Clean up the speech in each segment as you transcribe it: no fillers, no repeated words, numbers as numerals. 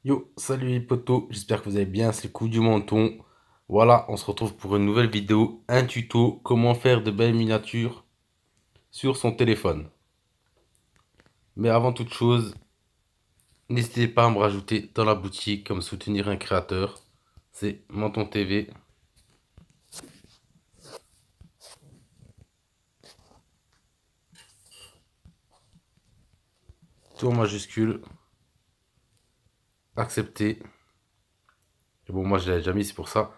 Yo, salut les potos, j'espère que vous allez bien, c'est le coup du menton. Voilà, on se retrouve pour une nouvelle vidéo, un tuto, comment faire de belles miniatures sur son téléphone. Mais avant toute chose, n'hésitez pas à me rajouter dans la boutique comme soutenir un créateur. C'est Menton TV. Tout en majuscule, accepter. Et bon, moi je l'ai déjà mis, c'est pour ça.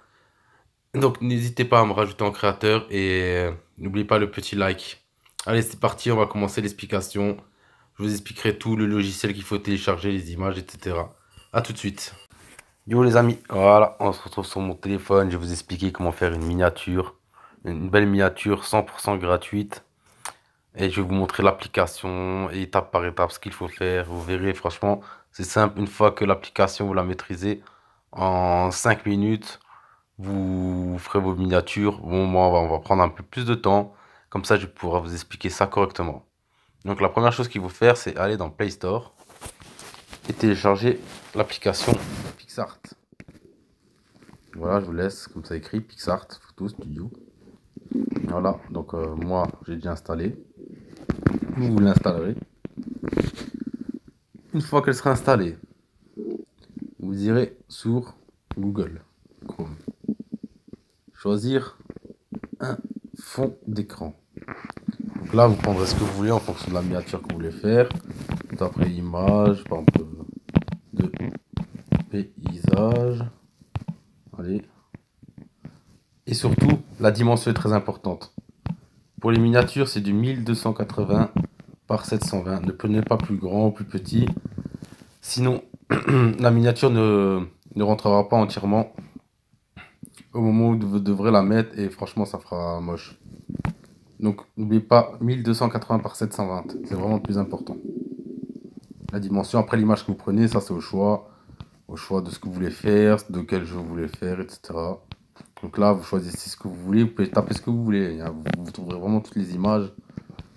Donc n'hésitez pas à me rajouter en créateur et n'oubliez pas le petit like. Allez, c'est parti, on va commencer l'explication. Je vous expliquerai tout le logiciel qu'il faut télécharger, les images, etc. A tout de suite. Yo les amis, voilà, on se retrouve sur mon téléphone. Je vais vous expliquer comment faire une miniature. Une belle miniature 100% gratuite. Et je vais vous montrer l'application, étape par étape, ce qu'il faut faire. Vous verrez, franchement, c'est simple. Une fois que l'application, vous la maîtrisez, en 5 minutes, vous ferez vos miniatures. Bon, moi, on va prendre un peu plus de temps. Comme ça, je pourrai vous expliquer ça correctement. Donc, la première chose qu'il faut faire, c'est aller dans Play Store et télécharger l'application PixArt. Voilà, je vous laisse comme ça écrit PixArt Photo Studio. Voilà, donc moi, j'ai déjà installé. Vous l'installerez. Une fois qu'elle sera installée, vous irez sur Google Chrome. Choisir un fond d'écran. Donc là, vous prendrez ce que vous voulez en fonction de la miniature que vous voulez faire. Après image, par exemple, de paysage. Allez. Et surtout, la dimension est très importante. Pour les miniatures, c'est du 1280 par 720. Ne prenez pas plus grand ou plus petit. Sinon, la miniature ne rentrera pas entièrement au moment où vous devrez la mettre et franchement, ça fera moche. Donc, n'oubliez pas 1280 par 720. C'est vraiment le plus important. La dimension, après l'image que vous prenez, ça c'est au choix. Au choix de ce que vous voulez faire, de quel jeu vous voulez faire, etc. Donc là, vous choisissez ce que vous voulez. Vous pouvez taper ce que vous voulez. Vous trouverez vraiment toutes les images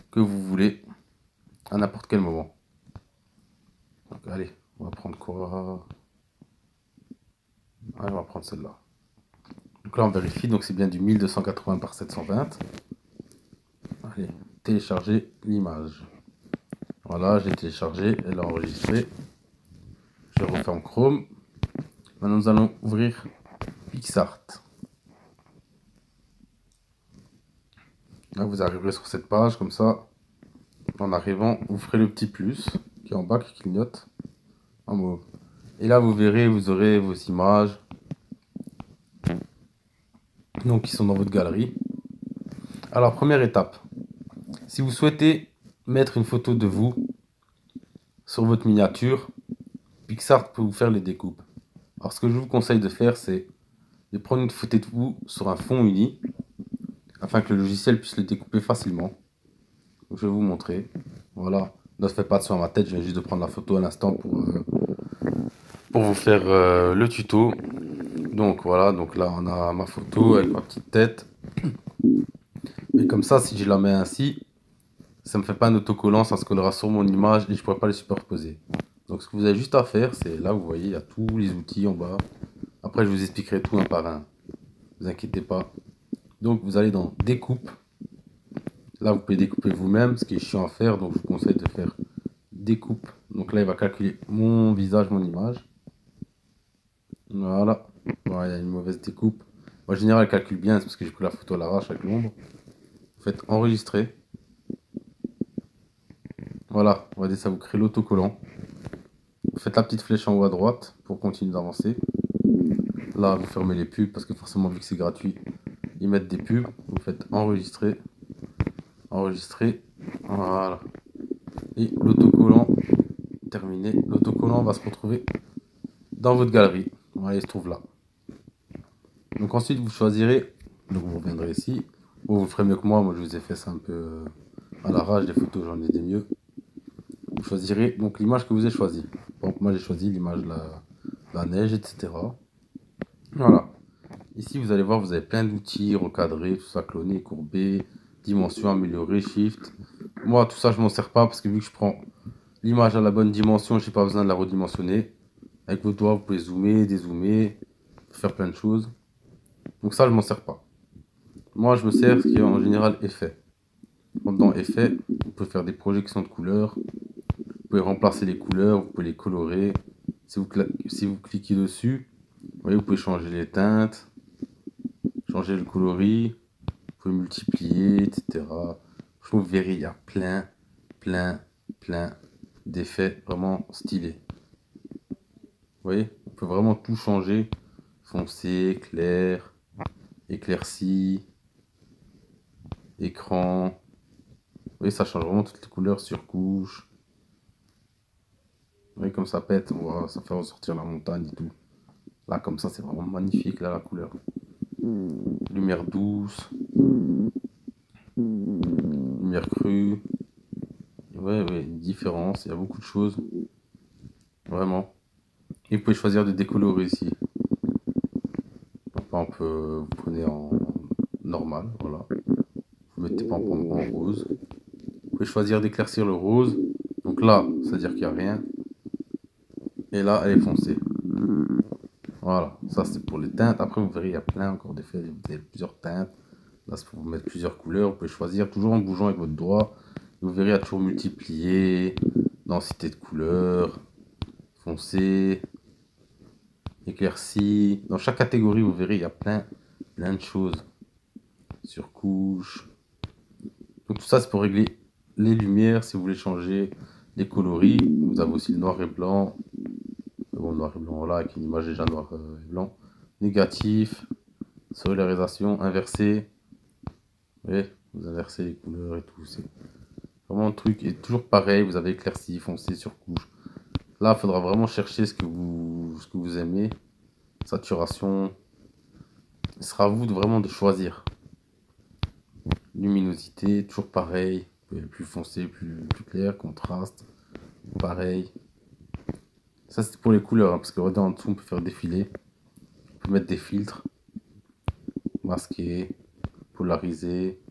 que vous voulez à n'importe quel moment. Donc, allez, on va prendre quoi? Allez, on va prendre celle-là. Donc là, on vérifie. Donc, c'est bien du 1280 par 720. Allez, télécharger l'image. Voilà, j'ai téléchargé. Elle a enregistré. Je referme Chrome. Maintenant, nous allons ouvrir PixArt. Là, vous arriverez sur cette page comme ça. En arrivant, vous ferez le petit plus qui est en bas, qui clignote en mauve. Et là, vous verrez, vous aurez vos images. Donc, qui sont dans votre galerie. Alors, première étape. Si vous souhaitez mettre une photo de vous sur votre miniature, PixArt peut vous faire les découpes. Alors, ce que je vous conseille de faire, c'est de prendre une photo de vous sur un fond uni afin que le logiciel puisse le découper facilement. Donc, je vais vous montrer. Voilà. Ne faites pas de sur ma tête, je viens juste de prendre la photo à l'instant pour vous faire le tuto. Donc voilà, donc là on a ma photo avec ma petite tête. Et comme ça, si je la mets ainsi, ça me fait pas un autocollant, ça se collera sur mon image et je pourrais pas les superposer. Donc ce que vous avez juste à faire, c'est là vous voyez, il y a tous les outils en bas. Après je vous expliquerai tout un par un. Ne vous inquiétez pas. Donc vous allez dans découpe. Là vous pouvez découper vous-même, ce qui est chiant à faire, donc je vous conseille de faire découpe. Donc là il va calculer mon visage, mon image. Voilà. Voilà, il y a une mauvaise découpe. En général, elle calcule bien, c'est parce que j'ai pris la photo à l'arrache avec l'ombre. Vous faites enregistrer. Voilà, regardez, ça vous crée l'autocollant. Vous faites la petite flèche en haut à droite pour continuer d'avancer. Là, vous fermez les pubs parce que forcément, vu que c'est gratuit, ils mettent des pubs. Vous faites enregistrer, enregistrer. Voilà. Et l'autocollant terminé. L'autocollant va se retrouver dans votre galerie. Voilà, il se trouve là. Donc ensuite, vous choisirez. Donc vous reviendrez ici. Vous le ferez mieux que moi. Moi, je vous ai fait ça un peu à l'arrache. Des photos, j'en ai des mieux. Vous choisirez donc l'image que vous avez choisie. Donc moi, j'ai choisi l'image de la neige, etc. Voilà. Ici, vous allez voir, vous avez plein d'outils, recadrer, tout ça, cloner, courber, dimension, améliorer, shift. Moi, tout ça, je m'en sers pas parce que vu que je prends l'image à la bonne dimension, je n'ai pas besoin de la redimensionner. Avec vos doigts, vous pouvez zoomer, dézoomer, faire plein de choses. Donc ça, je m'en sers pas. Moi, je me sers ce qui est en général effet. Dans effet, vous pouvez faire des projections de couleurs. Vous pouvez remplacer les couleurs, vous pouvez les colorer. Si vous cliquez dessus, vous voyez, vous pouvez changer les teintes, changer le coloris, vous pouvez multiplier, etc. Vous verrez, il y a plein d'effets vraiment stylés. Vous voyez, on peut vraiment tout changer. Foncé, clair, éclairci, écran. Vous voyez, ça change vraiment toutes les couleurs, surcouche. Vous voyez comme ça pète, ça fait ressortir la montagne et tout. Là, comme ça, c'est vraiment magnifique, là, la couleur. Lumière douce, lumière crue. Ouais, une différence, il y a beaucoup de choses. Vraiment. Et vous pouvez choisir de décolorer ici. Par exemple, vous prenez en normal, voilà. Vous mettez par exemple en rose. Vous pouvez choisir d'éclaircir le rose. Donc là, c'est-à-dire qu'il n'y a rien. Et là, elle est foncée. Voilà, ça c'est pour les teintes. Après, vous verrez, il y a plein encore d'effets. Vous avez plusieurs teintes. Là, c'est pour vous mettre plusieurs couleurs. Vous pouvez choisir toujours en bougeant avec votre doigt. Vous verrez, il y a toujours multiplié, densité de couleurs, foncé, éclairci. Dans chaque catégorie, vous verrez, il y a plein de choses. Surcouche. Donc tout ça, c'est pour régler les lumières. Si vous voulez changer les coloris, vous avez aussi le noir et blanc. Bon, noir et blanc, voilà, avec une image déjà noir et blanc. Négatif, solarisation, inversée. Vous voyez, vous inversez les couleurs et tout. C'est vraiment un truc. Et toujours pareil, vous avez éclairci, foncé, surcouche. Là, il faudra vraiment chercher ce que vous aimez. Saturation. Ce sera à vous vraiment de choisir. Luminosité, toujours pareil. Plus foncé, plus clair. Contraste, pareil. Ça, c'est pour les couleurs, hein, parce que regardez en dessous, on peut faire défiler. On peut mettre des filtres. Masquer, polariser.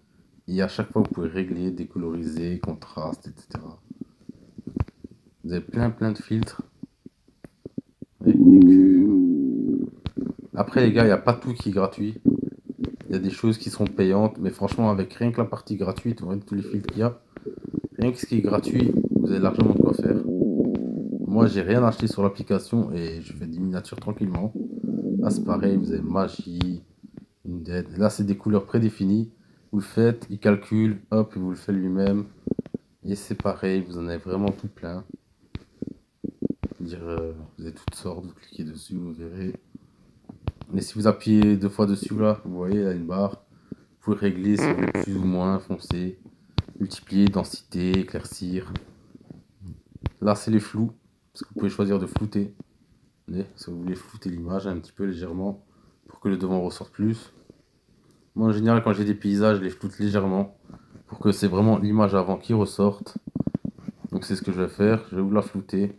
Et à chaque fois, vous pouvez régler, décoloriser, contraste, etc. Vous avez plein de filtres. Après, les gars, il n'y a pas tout qui est gratuit. Il y a des choses qui seront payantes. Mais franchement, avec rien que la partie gratuite, vous voyez tous les filtres qu'il y a. Rien que ce qui est gratuit, vous avez largement de quoi faire. Moi, j'ai rien acheté sur l'application et je fais des miniatures tranquillement. Là, c'est pareil, vous avez magie, une dead. Là, c'est des couleurs prédéfinies. Vous le faites, il calcule, hop, il vous le fait lui-même. Et c'est pareil, vous en avez vraiment tout plein. Dire, vous avez toutes sortes, vous cliquez dessus, vous verrez. Et si vous appuyez deux fois dessus, là, vous voyez, il y a une barre. Vous pouvez régler si vous voulez plus ou moins foncé, multiplier, densité, éclaircir. Là, c'est les flous, parce que vous pouvez choisir de flouter. Voyez, si vous voulez flouter l'image un petit peu légèrement, pour que le devant ressorte plus. Moi, en général, quand j'ai des paysages, je les floute légèrement, pour que c'est vraiment l'image avant qui ressorte. Donc c'est ce que je vais faire, je vais vous la flouter.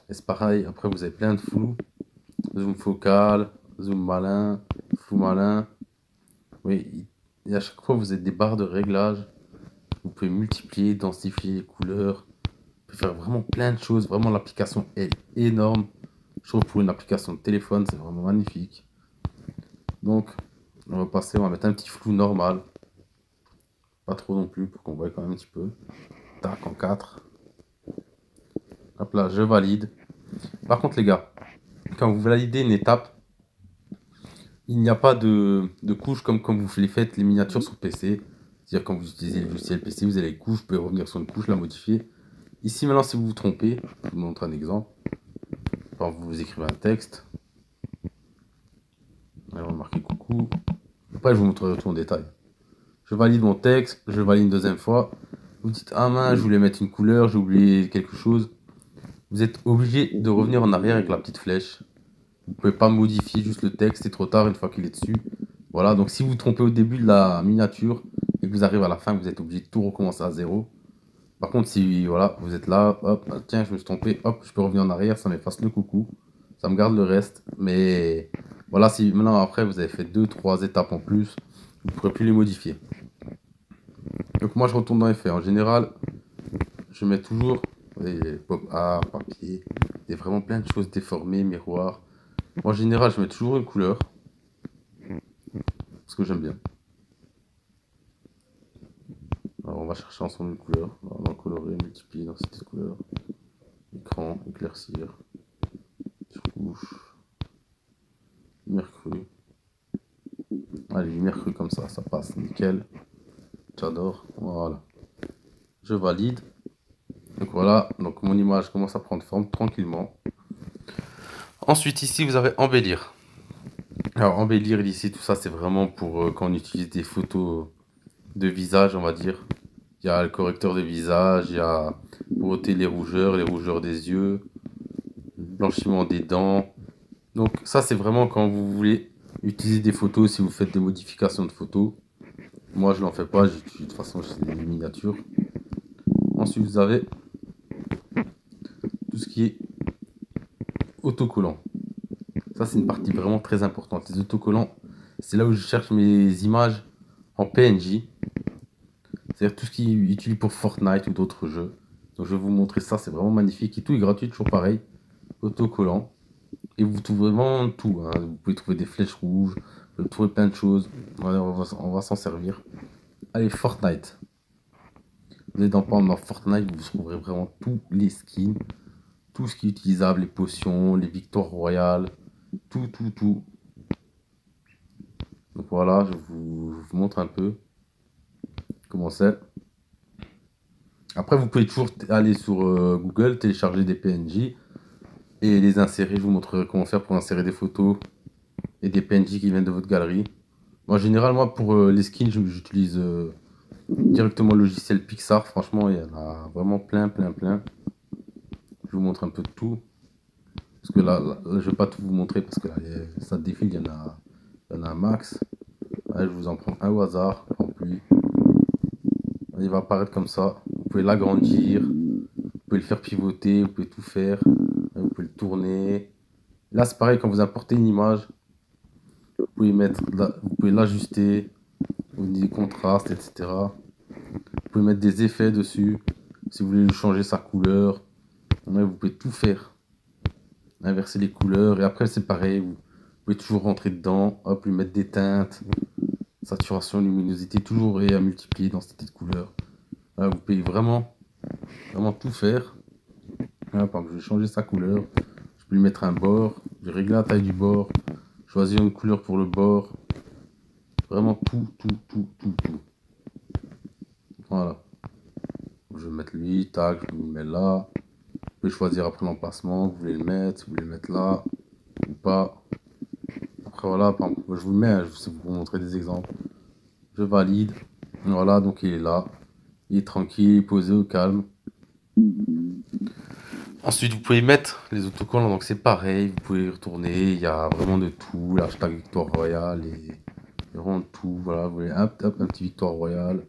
Et c'est pareil, après vous avez plein de flous. Zoom focal, zoom malin, flou malin. Oui, et à chaque fois vous avez des barres de réglage. Vous pouvez multiplier, densifier les couleurs. Vous pouvez faire vraiment plein de choses. Vraiment l'application est énorme. Je trouve pour une application de téléphone, c'est vraiment magnifique. Donc, on va passer, on va mettre un petit flou normal. Pas trop non plus pour qu'on voit quand même un petit peu. Tac, en 4. Hop là, je valide. Par contre les gars, quand vous validez une étape, il n'y a pas de couche comme vous les faites les miniatures sur PC. C'est-à-dire quand vous utilisez le logiciel PC, vous avez les couches, vous pouvez revenir sur une couche, la modifier. Ici maintenant, si vous vous trompez, je vous montre un exemple. Alors, vous écrivez un texte. Alors, marquez coucou. Après, je vous montrerai tout en détail. Je valide mon texte, je valide une deuxième fois. Vous dites, ah mince, je voulais mettre une couleur, j'ai oublié quelque chose. Vous êtes obligé de revenir en arrière avec la petite flèche. Vous pouvez pas modifier juste le texte, c'est trop tard une fois qu'il est dessus. Voilà, donc si vous vous trompez au début de la miniature et que vous arrivez à la fin, vous êtes obligé de tout recommencer à zéro. Par contre, si voilà, vous êtes là, hop, ah, tiens, je me suis trompé, hop, je peux revenir en arrière, ça m'efface le coucou. Ça me garde le reste. Mais voilà, si maintenant après vous avez fait 2-3 étapes en plus, vous ne pourrez plus les modifier. Donc moi je retourne dans effet. En général, je mets toujours les pop art, papier. Il y a vraiment plein de choses déformées, miroirs. En général, je mets toujours une couleur. Parce que j'aime bien. Alors, on va chercher ensemble une couleur. On va colorer, multiplier, densité de couleur. Écran, éclaircir. Surcouche. Lumière crue. Allez, lumière crue comme ça passe nickel. J'adore. Voilà. Je valide. Donc voilà, donc mon image commence à prendre forme tranquillement. Ensuite, ici, vous avez embellir. Alors, embellir ici, tout ça, c'est vraiment pour quand on utilise des photos de visage, on va dire. Il y a le correcteur de visage, il y a pour ôter les rougeurs des yeux, le blanchiment des dents. Donc ça, c'est vraiment quand vous voulez utiliser des photos, si vous faites des modifications de photos. Moi, je n'en fais pas, de toute façon, c'est des miniatures. Ensuite, vous avez tout ce qui est autocollant. Ça, c'est une partie vraiment très importante. Les autocollants, c'est là où je cherche mes images en PNJ. C'est-à-dire tout ce qui est utilisé pour Fortnite ou d'autres jeux. Donc je vais vous montrer ça, c'est vraiment magnifique. Et tout est gratuit, toujours pareil. Autocollant. Et vous trouvez vraiment tout. Hein. Vous pouvez trouver des flèches rouges, vous pouvez trouver plein de choses. On va s'en servir. Allez, Fortnite. Vous êtes dans Fortnite, vous trouverez vraiment tous les skins. Tout ce qui est utilisable, les potions, les victoires royales. Tout, tout, tout. Donc voilà, je vous montre un peu comment c'est. Après, vous pouvez toujours aller sur Google, télécharger des PNJ et les insérer. Je vous montrerai comment faire pour insérer des photos et des PNJ qui viennent de votre galerie. Moi, généralement, pour les skins, j'utilise directement le logiciel Pixar. Franchement, il y en a vraiment plein, plein, plein. Je vous montre un peu de tout. Parce que là, je ne vais pas tout vous montrer parce que là, ça défile, il y en a un max. Là, je vous en prends un au hasard. En plus, il va apparaître comme ça. Vous pouvez l'agrandir, vous pouvez le faire pivoter, vous pouvez tout faire. Vous pouvez le tourner. Là, c'est pareil, quand vous importez une image, vous pouvez l'ajuster au niveau des contrastes, etc. Vous pouvez mettre des effets dessus. Si vous voulez lui changer sa couleur, vous pouvez tout faire. Inverser les couleurs. Et après, c'est pareil. Vous pouvez toujours rentrer dedans. Hop, lui mettre des teintes. Saturation, luminosité, toujours et à multiplier dans cette de couleurs. Là, vous pouvez vraiment, vraiment tout faire. Là, par exemple, je vais changer sa couleur. Je peux lui mettre un bord. Je vais régler la taille du bord. Choisir une couleur pour le bord. Vraiment tout, tout, tout, tout, tout. Voilà. Je vais mettre lui, tac, je le mets là. Vous pouvez choisir après l'emplacement, vous voulez le mettre, vous voulez le mettre là ou pas. Après voilà, par exemple, je vous le mets, je vais vous montrer des exemples. Je valide. Voilà, donc il est là. Il est tranquille, posé au calme. Ensuite, vous pouvez mettre les autocollants, donc c'est pareil, vous pouvez y retourner, il y a vraiment de tout, l'hashtag Victoire Royale, et vraiment de tout, voilà, vous voulez un petit Victoire Royale,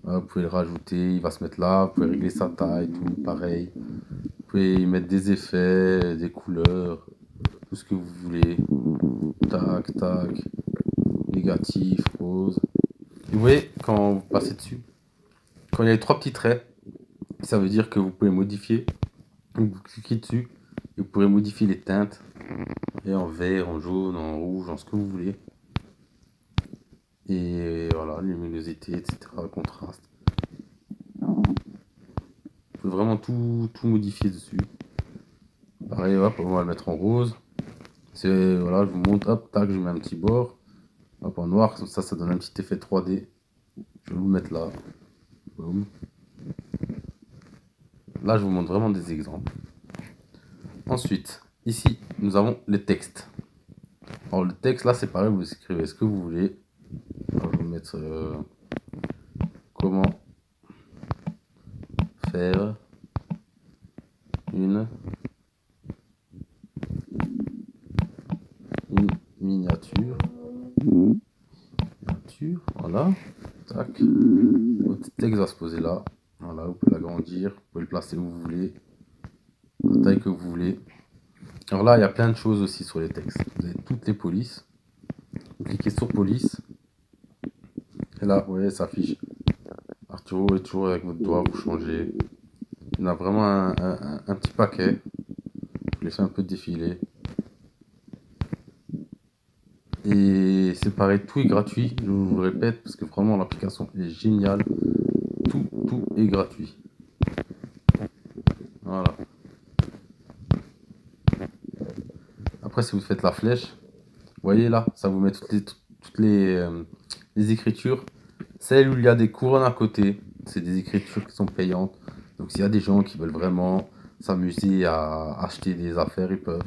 vous pouvez le rajouter, il va se mettre là, vous pouvez régler sa taille, tout, pareil, vous pouvez y mettre des effets, des couleurs, tout ce que vous voulez, tac, tac, négatif, rose, et vous voyez, quand vous passez dessus, quand il y a les trois petits traits, ça veut dire que vous pouvez modifier. Vous cliquez dessus et vous pourrez modifier les teintes. Et en vert, en jaune, en rouge, en ce que vous voulez. Et voilà, luminosité, etc. Contraste. Vous pouvez vraiment tout modifier dessus. Pareil, hop, on va le mettre en rose. C'est voilà, je vous montre, hop, tac, je mets un petit bord. Hop, en noir, comme ça donne un petit effet 3D. Je vais vous le mettre là. Boum. Là, je vous montre vraiment des exemples. Ensuite, ici, nous avons les textes. Alors, le texte, là, c'est pareil, vous écrivez ce que vous voulez. Alors, je vais mettre comment faire une miniature. Voilà. Tac. Votre texte va se poser là. Voilà, vous pouvez l'agrandir, vous pouvez le placer où vous voulez, la taille que vous voulez. Alors là, il y a plein de choses aussi sur les textes. Vous avez toutes les polices. Vous cliquez sur police. Et là, vous voyez, ça affiche Arturo et toujours avec votre doigt, vous changez. Il y en a vraiment un petit paquet. laissez un peu défiler. Et c'est pareil, tout est gratuit, je vous le répète, parce que vraiment l'application est géniale. Tout est gratuit. Voilà. Après, si vous faites la flèche, vous voyez là, ça vous met les écritures. Celles où il y a des couronnes à côté, c'est des écritures qui sont payantes. Donc s'il y a des gens qui veulent vraiment s'amuser à acheter des affaires, ils peuvent.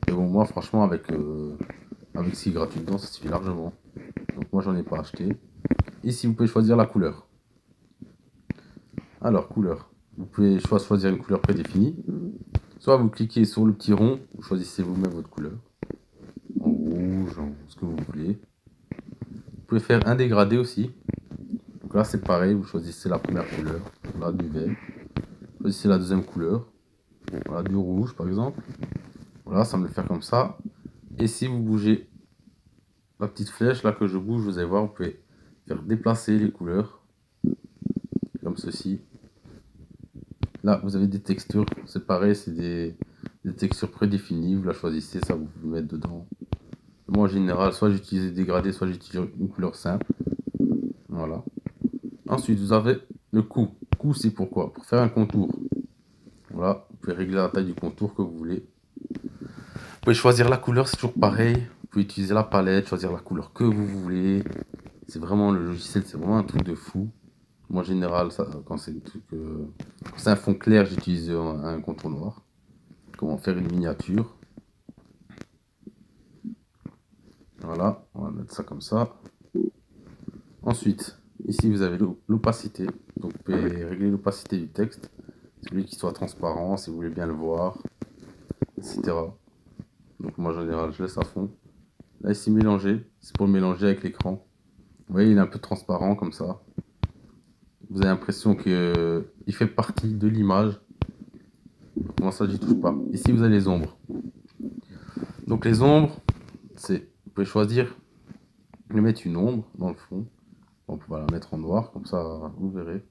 Et bon, moi franchement, avec ce qui est gratuit dedans, ça suffit largement. Donc moi, j'en ai pas acheté. Ici, vous pouvez choisir la couleur. Alors, couleur. Vous pouvez soit choisir une couleur prédéfinie, soit vous cliquez sur le petit rond, vous choisissez vous-même votre couleur. En rouge, en ce que vous voulez. Vous pouvez faire un dégradé aussi. Donc là, c'est pareil, vous choisissez la première couleur, là, du vert. Vous choisissez la deuxième couleur, voilà, du rouge par exemple. Voilà, ça me le fait comme ça. Et si vous bougez la petite flèche là que je bouge, vous allez voir, vous pouvez faire déplacer les couleurs, comme ceci. Là, vous avez des textures, c'est pareil, c'est des textures prédéfinies, vous la choisissez, ça vous le mettre dedans. Moi, en général, soit j'utilise des dégradés, soit j'utilise une couleur simple. Voilà. Ensuite, vous avez le coup. Coup, c'est pourquoi? Pour faire un contour. Voilà, vous pouvez régler la taille du contour que vous voulez. Vous pouvez choisir la couleur, c'est toujours pareil. Vous pouvez utiliser la palette, choisir la couleur que vous voulez. C'est vraiment le logiciel, c'est vraiment un truc de fou. Moi, en général, ça, quand c'est un fond clair, j'utilise un contour noir. Comment faire une miniature. Voilà, on va mettre ça comme ça. Ensuite, ici vous avez l'opacité. Donc vous pouvez régler l'opacité du texte. Si vous voulez qu'il soit transparent, si vous voulez bien le voir, etc. Donc moi en général je laisse à fond. Là ici mélanger, c'est pour le mélanger avec l'écran. Vous voyez il est un peu transparent comme ça. Vous avez l'impression qu'il fait partie de l'image. Moi ça j'y touche pas. Ici vous avez les ombres. Donc les ombres, vous pouvez choisir de mettre une ombre dans le fond. On peut la mettre en noir, comme ça vous verrez.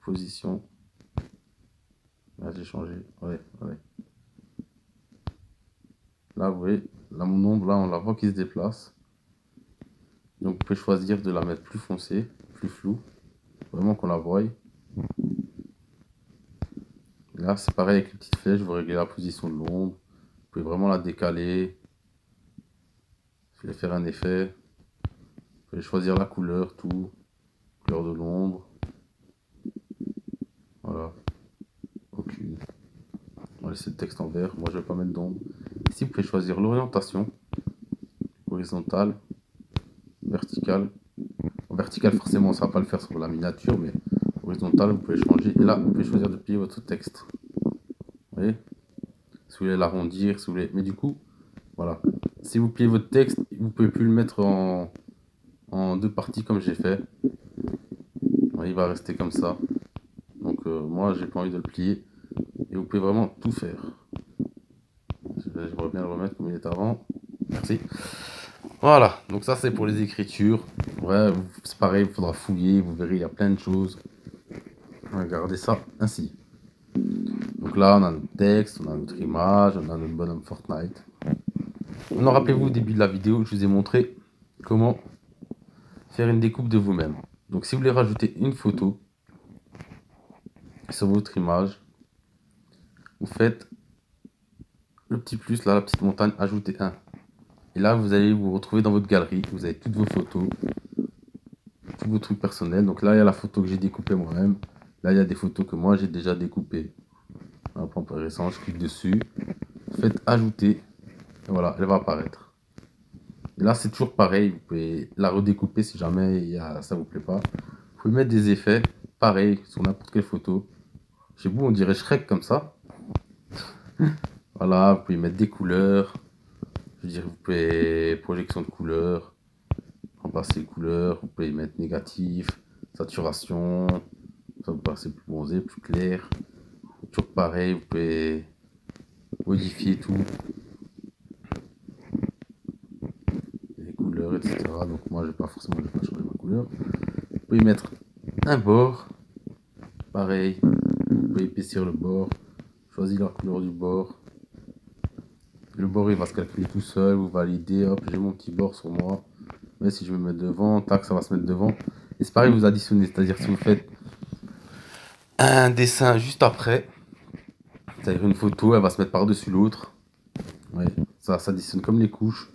Position. Là j'ai changé. Ouais. Là vous voyez, là mon ombre, là on la voit qui se déplace. Donc vous pouvez choisir de la mettre plus foncée, plus floue. Vraiment qu'on la voie. Là c'est pareil avec les petites flèches, vous réglez la position de l'ombre. Vous pouvez vraiment la décaler. Vous pouvez faire un effet. Vous pouvez choisir la couleur, tout. Couleur de l'ombre. Voilà. Aucune. On va laisser le texte en vert. Moi je vais pas mettre d'ombre. Ici vous pouvez choisir l'orientation. Horizontale. Verticale. En verticale forcément ça va pas le faire sur la miniature, mais horizontale vous pouvez changer. Et là vous pouvez choisir de plier votre texte. Vous voyez? Si vous voulez l'arrondir, si vous voulez. Mais du coup, voilà. Si vous pliez votre texte, vous pouvez plus le mettre en deux parties comme j'ai fait. Il va rester comme ça. Donc moi j'ai pas envie de le plier. Et vous pouvez vraiment tout faire. J'aimerais bien le remettre comme il était avant. Merci. Voilà, donc ça c'est pour les écritures. Ouais, c'est pareil, il faudra fouiller, vous verrez, il y a plein de choses. Regardez ça ainsi. Donc là, on a notre texte, on a notre image, on a notre bonhomme Fortnite. Maintenant, rappelez-vous au début de la vidéo, je vous ai montré comment faire une découpe de vous-même. Donc si vous voulez rajouter une photo sur votre image, vous faites le petit plus, là, la petite montagne, ajouter un. Et là, vous allez vous retrouver dans votre galerie. Vous avez toutes vos photos, tous vos trucs personnels. Donc là, il y a la photo que j'ai découpée moi-même. Là, il y a des photos que moi, j'ai déjà découpées. Après, on peut récent, je clique dessus. Faites ajouter. Et voilà, elle va apparaître. Et là, c'est toujours pareil. Vous pouvez la redécouper si jamais ça vous plaît pas. Vous pouvez mettre des effets, pareil, sur n'importe quelle photo. Chez vous, on dirait Shrek comme ça. Voilà, vous pouvez mettre des couleurs. Je veux dire, vous pouvez projection de couleurs, remplacer les couleurs, vous pouvez mettre négatif, saturation, ça vous passer plus bronzé, plus clair. Toujours pareil, vous pouvez modifier tout, les couleurs, etc. Donc moi, je vais pas changer ma couleur. Vous pouvez mettre un bord, pareil, vous pouvez épaissir le bord, choisis la couleur du bord. Le bord il va se calculer tout seul, vous validez, hop, j'ai mon petit bord sur moi. Mais si je me mets devant, tac, ça va se mettre devant. Et c'est pareil, vous additionnez, c'est-à-dire si vous faites un dessin juste après, c'est-à-dire une photo, elle va se mettre par-dessus l'autre. Ouais, ça s'additionne comme les couches.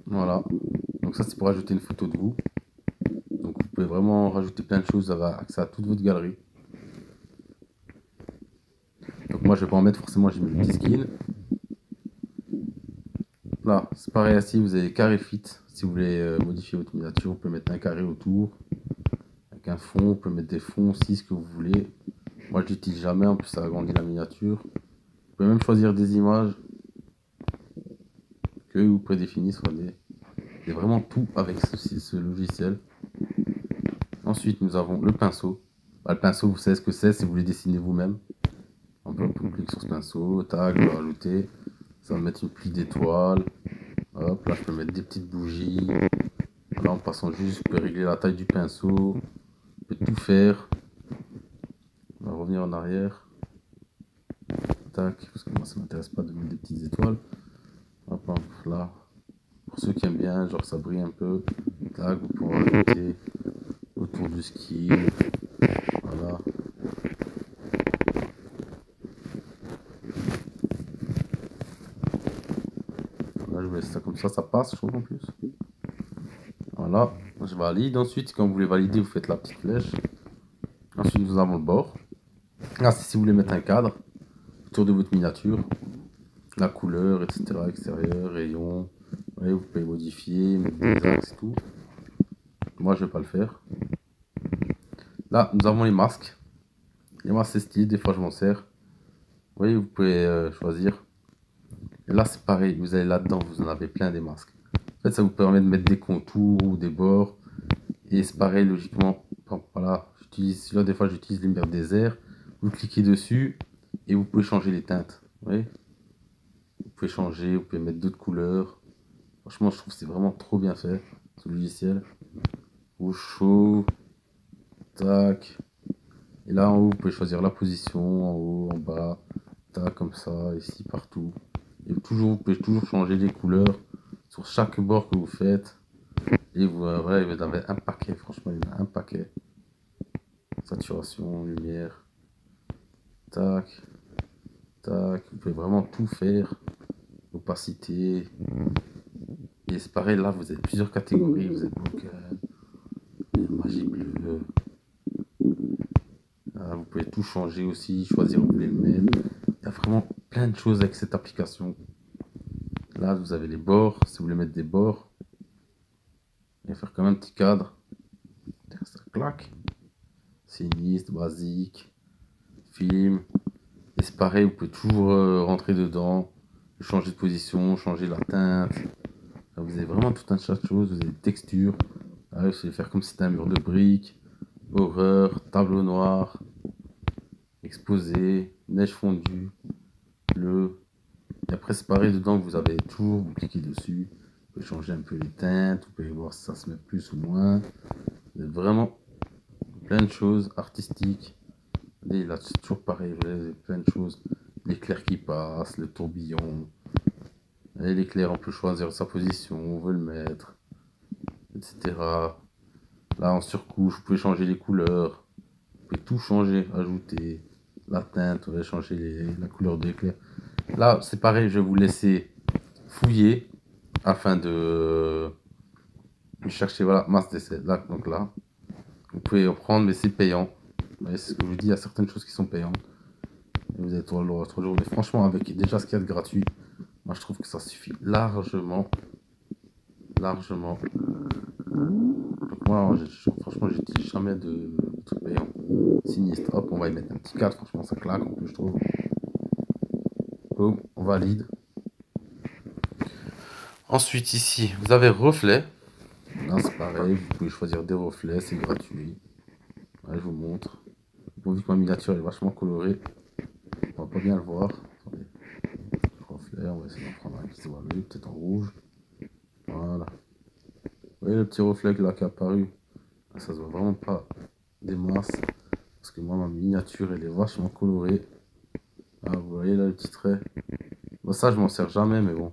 Voilà. Donc ça c'est pour ajouter une photo de vous. Donc vous pouvez vraiment rajouter plein de choses, ça va accès à toute votre galerie. Donc moi je vais pas en mettre forcément, j'ai mis le petit skin. Là, c'est pareil ici, vous avez carré fit. Si vous voulez modifier votre miniature, vous pouvez mettre un carré autour. Avec un fond, vous pouvez mettre des fonds aussi, ce que vous voulez. Moi je l'utilise jamais, en plus ça agrandit la miniature. Vous pouvez même choisir des images que vous prédéfinissez, soit des vraiment tout avec ce logiciel. Ensuite nous avons le pinceau. Bah, le pinceau, vous savez ce que c'est, si vous voulez dessiner vous-même. On clique sur ce pinceau, tac, je vais rajouter. Ça va me mettre une pluie d'étoiles. Hop, là je peux mettre des petites bougies. Là en passant juste, je peux régler la taille du pinceau. Je peux tout faire. On va revenir en arrière. Tac, parce que moi ça m'intéresse pas de mettre des petites étoiles. Hop, hop, là. Pour ceux qui aiment bien, genre ça brille un peu. Tac, vous pouvez rajouter autour du ski. Voilà. Là je vais laisser ça comme ça passe, je trouve en plus. Voilà, je valide. Ensuite, quand vous voulez valider, vous faites la petite flèche. Ensuite, nous avons le bord. Là, c'est si vous voulez mettre un cadre autour de votre miniature, la couleur, etc. Extérieur, rayon. Vous pouvez modifier, mettre des axes et tout. Moi, je vais pas le faire. Là, nous avons les masques. Les masques, c'est stylé. Des fois, je m'en sers. Vous voyez, vous pouvez choisir. Et là, c'est pareil. Vous allez là-dedans, vous en avez plein des masques. En fait, ça vous permet de mettre des contours ou des bords. Et c'est pareil, logiquement. Voilà, là, des fois, j'utilise lumière désert. Vous cliquez dessus et vous pouvez changer les teintes. Vous voyez, vous pouvez changer, vous pouvez mettre d'autres couleurs. Franchement, je trouve que c'est vraiment trop bien fait, ce logiciel. Rouge chaud, tac. Et là, en haut, vous pouvez choisir la position, en haut, en bas, tac, comme ça, ici, partout. Et toujours, vous pouvez toujours changer les couleurs sur chaque bord que vous faites. Et voilà, il y avait un paquet, franchement, il y en a un paquet. Saturation, lumière, tac, tac. Vous pouvez vraiment tout faire. Opacité. Et c'est pareil, là, vous avez plusieurs catégories. Vous avez donc magie bleue. Là, vous pouvez tout changer aussi, choisir où vous voulez le mettre. Il y a vraiment plein de choses avec cette application. Là, vous avez les bords. Si vous voulez mettre des bords, et faire comme un petit cadre. Ça claque. Sinistre, basique, film. Et c'est pareil, vous pouvez toujours rentrer dedans, changer de position, changer la teinte. Là, vous avez vraiment tout un tas de choses. Vous avez des textures. Là, vous allez faire comme si c'était un mur de briques. Horreur, tableau noir, exposé, neige fondue, bleu. Et après, c'est pareil dedans, vous avez toujours, vous cliquez dessus. Vous pouvez changer un peu les teintes. Vous pouvez voir si ça se met plus ou moins. Vous avez vraiment plein de choses artistiques. Et là, c'est toujours pareil, vous avez plein de choses. L'éclair qui passe, le tourbillon. Et l'éclair, on peut choisir sa position, on veut le mettre, etc. Là, en surcouche, vous pouvez changer les couleurs. Vous pouvez tout changer, ajouter la teinte, vous pouvez changer la couleur de l'éclair. Là, c'est pareil, je vais vous laisser fouiller afin de chercher, voilà, masse d'essai. Là, donc là, vous pouvez en prendre, mais c'est payant. C'est ce que je vous dis, il y a certaines choses qui sont payantes. Et vous avez 3 jours. Mais franchement, avec déjà ce qu'il y a de gratuit, moi je trouve que ça suffit largement. Largement. Donc moi, franchement, j'utilise jamais de trucs payants. Sinistre, hop, on va y mettre un petit cadre. Franchement, ça claque en plus, je trouve. Boum, on valide. Ensuite, ici, vous avez reflet. Là, c'est pareil, vous pouvez choisir des reflets, c'est gratuit. Là, je vous montre. Bon, vu que ma miniature est vachement colorée, on va pas bien le voir. Attendez. Reflet, on va essayer d'en prendre un qui se voit mieux, peut-être en rouge. Voilà. Vous voyez le petit reflet là qui est apparu? Ça se voit vraiment pas des masses. Parce que moi, ma miniature, elle est vachement colorée. voyez là le petit trait. Bon, ça, je m'en sers jamais, mais bon.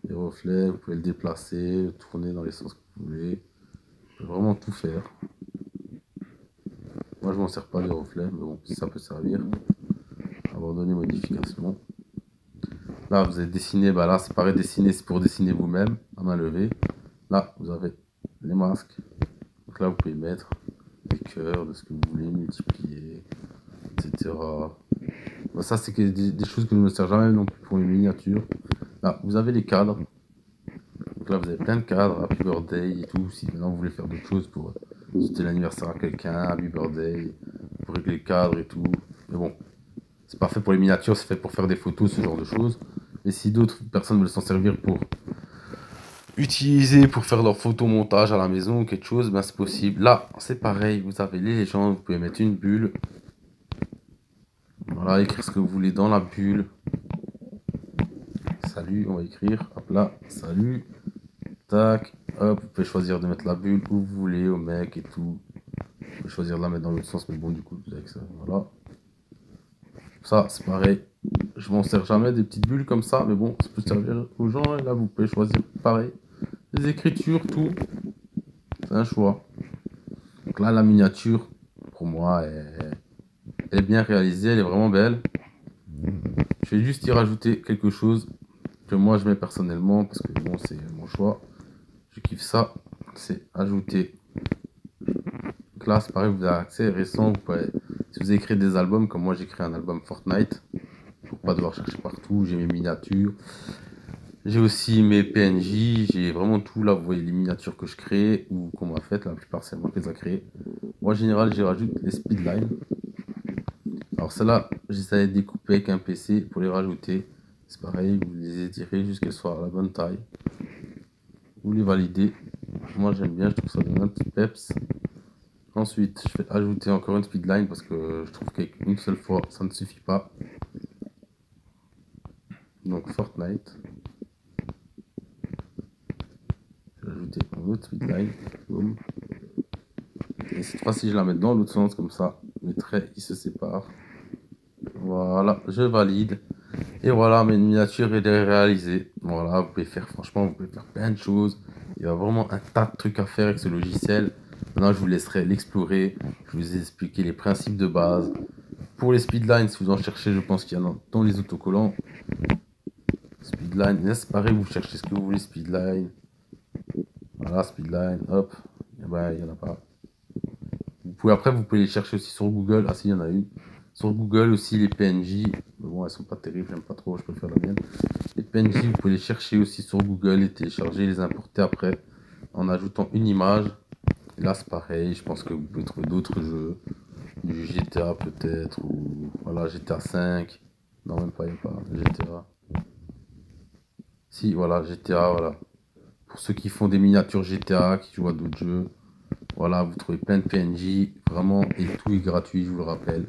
Les reflets, vous pouvez le déplacer, le tourner dans les sens que vous voulez. Vous pouvez vraiment tout faire. Moi, je m'en sers pas les reflets, mais bon, ça peut servir. Abandonner modification. Là, vous avez dessiné, bah là, c'est pareil, dessiner, c'est pour dessiner vous-même, à main levée. Là, vous avez les masques. Donc là, vous pouvez mettre des cœurs, de ce que vous voulez, multiplier, etc. Bah, ça, c'est des choses que je ne me sers jamais non plus pour une miniature. Là, vous avez les cadres. Donc là, vous avez plein de cadres, Happy Birthday et tout. Si maintenant vous voulez faire d'autres choses pour souhaiter l'anniversaire à quelqu'un, Happy Birthday, pour régler les cadres et tout. Mais bon, c'est pas fait pour les miniatures, c'est fait pour faire des photos, ce genre de choses. Mais si d'autres personnes veulent s'en servir pour utiliser, pour faire leur photomontage à la maison ou quelque chose, ben c'est possible. Là, c'est pareil, vous avez les légendes, vous pouvez mettre une bulle. Voilà, écrire ce que vous voulez dans la bulle. Salut, on va écrire, hop là, salut. Tac, hop, vous pouvez choisir de mettre la bulle où vous voulez, au mec et tout. Vous pouvez choisir de la mettre dans l'autre sens, mais bon, du coup, vous avez que ça, voilà. Ça, c'est pareil. Je m'en sers jamais des petites bulles comme ça, mais bon, ça peut servir aux gens. Et là, vous pouvez choisir pareil. Les écritures, tout. C'est un choix. Donc là, la miniature, pour moi, elle est bien réalisée, elle est vraiment belle. Je vais juste y rajouter quelque chose que moi, je mets personnellement, parce que bon, c'est mon choix. Je kiffe ça. C'est ajouter. Donc là, c'est pareil, vous avez accès récent. Vous pouvez, si vous avez créé des albums, comme moi, j'ai créé un album Fortnite. Pour pas devoir chercher partout, j'ai mes miniatures. J'ai aussi mes PNJ, j'ai vraiment tout là, vous voyez les miniatures que je crée ou qu'on m'a faites, la plupart c'est moi qui les ai créées. Moi en général, j'y rajoute les speedlines. Alors celles-là, j'essaie de découper avec un PC pour les rajouter. C'est pareil, vous les étirez jusqu'à qu'elles soient à la bonne taille. Vous les validez. Moi j'aime bien, je trouve ça donne un petit peps. Ensuite, je vais ajouter encore une speedline parce que je trouve qu'avec une seule fois, ça ne suffit pas. Donc Fortnite. Je vais ajouter une autre speedline. Boom. Et cette fois-ci, je la mets dans l'autre sens, comme ça, mes traits, ils se séparent. Voilà, je valide. Et voilà, mes miniatures, elle est réalisée. Voilà, vous pouvez faire, franchement, vous pouvez faire plein de choses. Il y a vraiment un tas de trucs à faire avec ce logiciel. Maintenant, je vous laisserai l'explorer. Je vous ai expliqué les principes de base. Pour les speedlines, si vous en cherchez, je pense qu'il y en a dans les autocollants. Speedline, c'est pareil, vous cherchez ce que vous voulez, speedline. Voilà, speedline, hop. Et ben, il n'y en a pas. Après, vous pouvez les chercher aussi sur Google. Ah, si, il y en a une. Sur Google aussi, les PNJ. Mais bon, elles sont pas terribles, j'aime pas trop, je préfère la mienne. Les PNJ, vous pouvez les chercher aussi sur Google, les télécharger, les importer après en ajoutant une image. Et là, c'est pareil, je pense que vous pouvez trouver d'autres jeux. Du GTA peut-être, ou voilà, GTA 5. Non, même pas, il n'y a pas GTA. Si, voilà, GTA, voilà. Pour ceux qui font des miniatures GTA, qui jouent à d'autres jeux. Voilà, vous trouvez plein de PNJ, vraiment, et tout est gratuit, je vous le rappelle.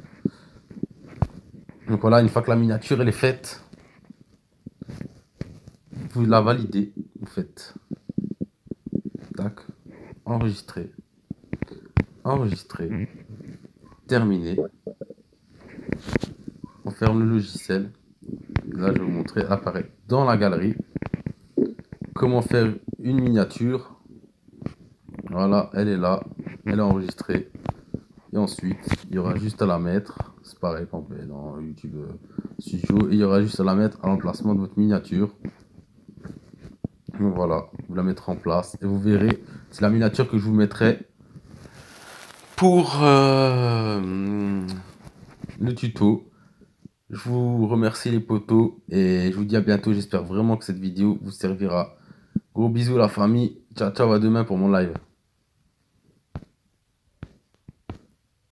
Donc voilà, une fois que la miniature elle est faite, vous la validez, vous faites tac, enregistrer, enregistrer, terminer. On ferme le logiciel. Là, je vais vous montrer apparaît dans la galerie comment faire une miniature. Voilà, elle est là, elle est enregistrée. Et ensuite, il y aura juste à la mettre. C'est pareil quand on fait dans YouTube Studio. Et il y aura juste à la mettre à l'emplacement de votre miniature. Donc voilà, vous la mettrez en place. Et vous verrez, c'est la miniature que je vous mettrai pour le tuto. Je vous remercie les potos. Et je vous dis à bientôt. J'espère vraiment que cette vidéo vous servira. Gros bisous la famille. Ciao ciao, à demain pour mon live.